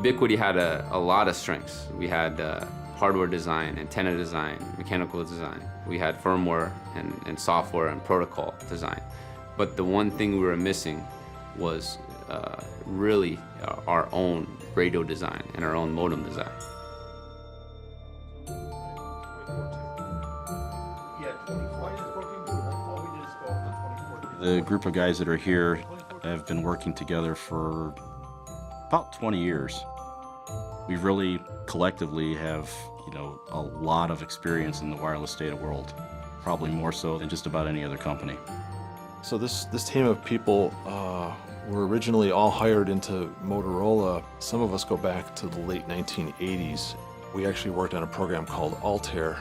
Ubiquiti had a lot of strengths. We had hardware design, antenna design, mechanical design. We had firmware and software and protocol design. But the one thing we were missing was really our own radio design and our own modem design. The group of guys that are here have been working together for about 20 years. We really collectively have, a lot of experience in the wireless data world, probably more so than just about any other company. So this team of people were originally all hired into Motorola. Some of us go back to the late 1980s. We actually worked on a program called Altair.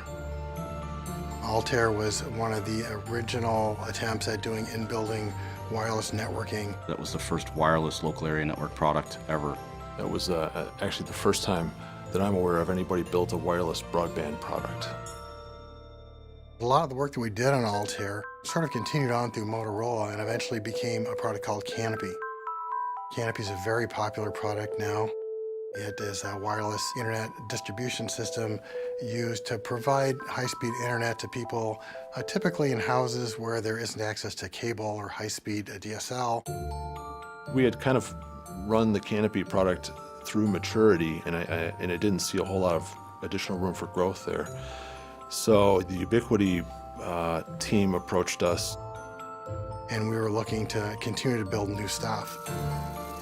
Altair was one of the original attempts at doing in-building wireless networking. That was the first wireless local area network product ever. That was actually the first time that I'm aware of anybody built a wireless broadband product. A lot of the work that we did on Altair sort of continued on through Motorola and eventually became a product called Canopy. Canopy is a very popular product now. It is a wireless internet distribution system used to provide high-speed internet to people, typically in houses where there isn't access to cable or high-speed DSL. We had kind of run the Canopy product through maturity, and I didn't see a whole lot of additional room for growth there. So the Ubiquiti team approached us. And we were looking to continue to build new stuff.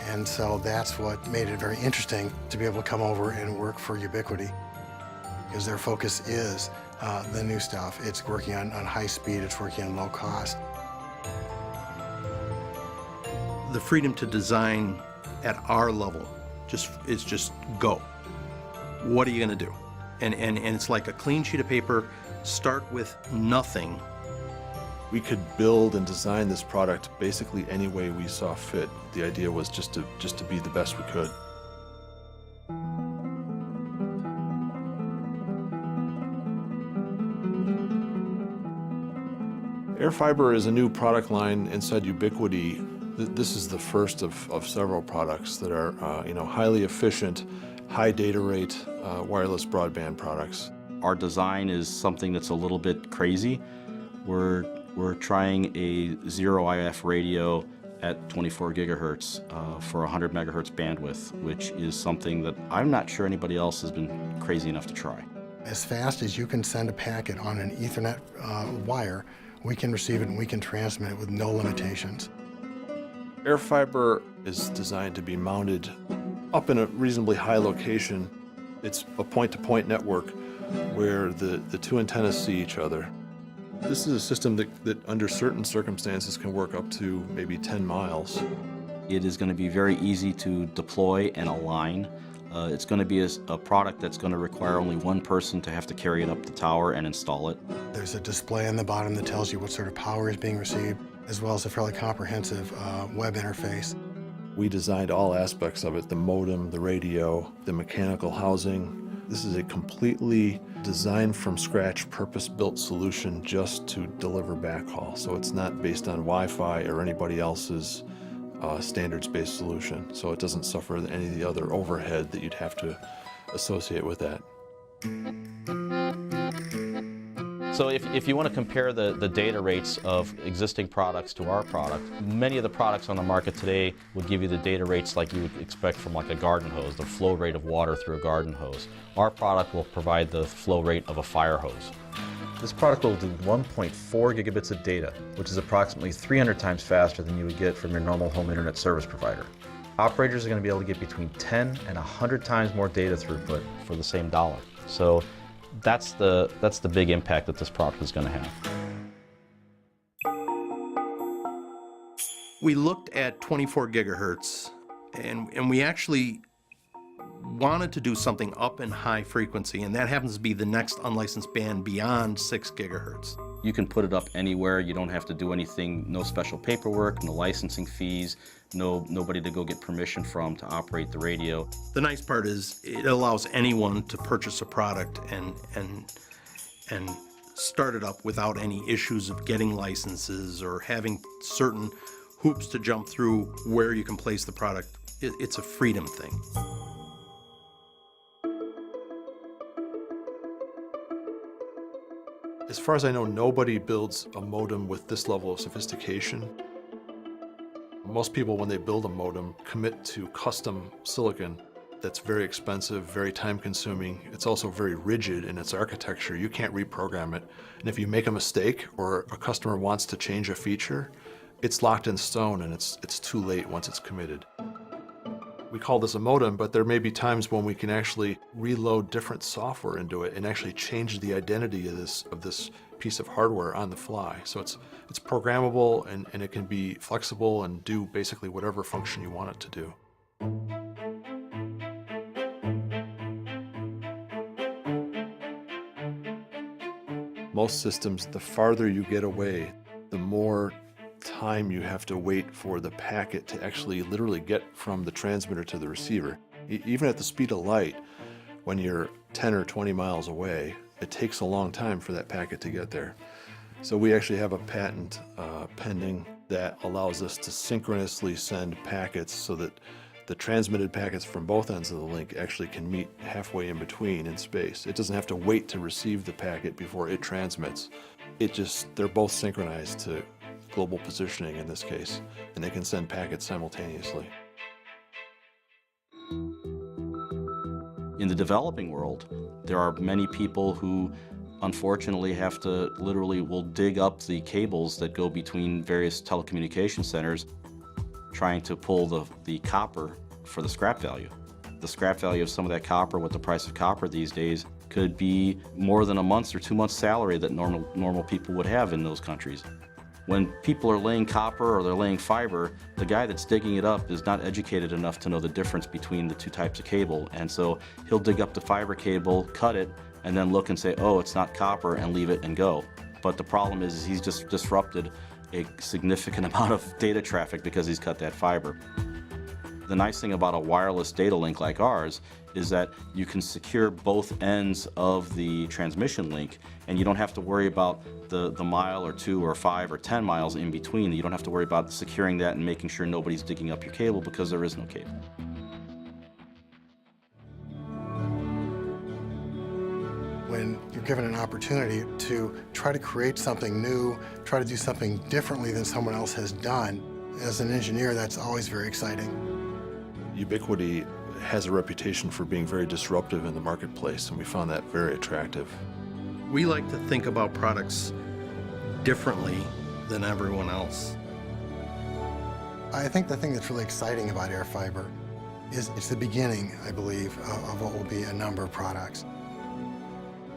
And so that's what made it very interesting to be able to come over and work for Ubiquiti, because their focus is the new stuff. It's working on high speed, it's working on low cost. The freedom to design at our level is just go. What are you going to do? And it's like a clean sheet of paper, start with nothing. We could build and design this product basically any way we saw fit. The idea was just to be the best we could. AirFiber is a new product line inside Ubiquiti. This is the first of several products that are highly efficient, high data rate wireless broadband products. Our design is something that's a little bit crazy. We're trying a zero IF radio at 24 gigahertz for 100 megahertz bandwidth, which is something that I'm not sure anybody else has been crazy enough to try. As fast as you can send a packet on an Ethernet wire, we can receive it and we can transmit it with no limitations. AirFiber is designed to be mounted up in a reasonably high location. It's a point-to-point network where the two antennas see each other. This is a system that under certain circumstances can work up to maybe 10 miles. It is going to be very easy to deploy and align. It's going to be a product that's going to require only one person to have to carry it up the tower and install it. There's a display on the bottom that tells you what sort of power is being received, as well as a fairly comprehensive web interface. We designed all aspects of it, the modem, the radio, the mechanical housing. This is a completely designed from scratch, purpose-built solution just to deliver backhaul. So it's not based on Wi-Fi or anybody else's standards-based solution. So it doesn't suffer any of the other overhead that you'd have to associate with that. So if you want to compare the data rates of existing products to our product, many of the products on the market today would give you the data rates like you would expect from like a garden hose, the flow rate of water through a garden hose. Our product will provide the flow rate of a fire hose. This product will do 1.4 gigabits of data, which is approximately 300 times faster than you would get from your normal home internet service provider. Operators are going to be able to get between 10 and 100 times more data throughput for the same dollar. So that's the big impact that this product is going to have. We looked at 24 gigahertz and we actually wanted to do something up in high frequency, and that happens to be the next unlicensed band beyond 6 gigahertz. You can put it up anywhere. You don't have to do anything, no special paperwork, no licensing fees, nobody to go get permission from to operate the radio. The nice part is it allows anyone to purchase a product and start it up without any issues of getting licenses or having certain hoops to jump through where you can place the product. It's a freedom thing. As far as I know, nobody builds a modem with this level of sophistication. Most people, when they build a modem, commit to custom silicon that's very expensive, very time-consuming. It's also very rigid in its architecture. You can't reprogram it. And if you make a mistake or a customer wants to change a feature, it's locked in stone and it's too late once it's committed. We call this a modem, but there may be times when we can actually reload different software into it and actually change the identity of this piece of hardware on the fly. So it's programmable and it can be flexible and do basically whatever function you want it to do. Most systems, the farther you get away, the more time you have to wait for the packet to actually literally get from the transmitter to the receiver. Even at the speed of light, when you're 10 or 20 miles away, it takes a long time for that packet to get there. So we actually have a patent pending that allows us to synchronously send packets so that the transmitted packets from both ends of the link actually can meet halfway in between in space. It doesn't have to wait to receive the packet before it transmits. They're both synchronized to global positioning in this case, and they can send packets simultaneously. In the developing world, there are many people who unfortunately have to will dig up the cables that go between various telecommunication centers trying to pull the copper for the scrap value. The scrap value of some of that copper with the price of copper these days could be more than a month's or 2 months' salary that normal people would have in those countries. When people are laying copper or they're laying fiber, the guy that's digging it up is not educated enough to know the difference between the two types of cable. And so he'll dig up the fiber cable, cut it, and then look and say, oh, it's not copper, and leave it and go. But the problem is he's just disrupted a significant amount of data traffic because he's cut that fiber. The nice thing about a wireless data link like ours is that you can secure both ends of the transmission link, and you don't have to worry about the mile or 2 or 5 or 10 miles in between. You don't have to worry about securing that and making sure nobody's digging up your cable because there is no cable. When you're given an opportunity to try to create something new, try to do something differently than someone else has done, as an engineer, that's always very exciting. Ubiquiti has a reputation for being very disruptive in the marketplace, and we found that very attractive. We like to think about products differently than everyone else. I think the thing that's really exciting about air fiber is it's the beginning, I believe, of what will be a number of products.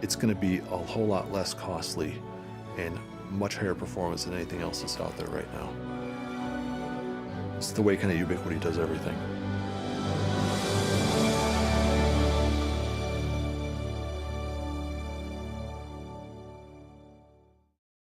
It's going to be a whole lot less costly and much higher performance than anything else that's out there right now. It's the way kind of Ubiquiti does everything.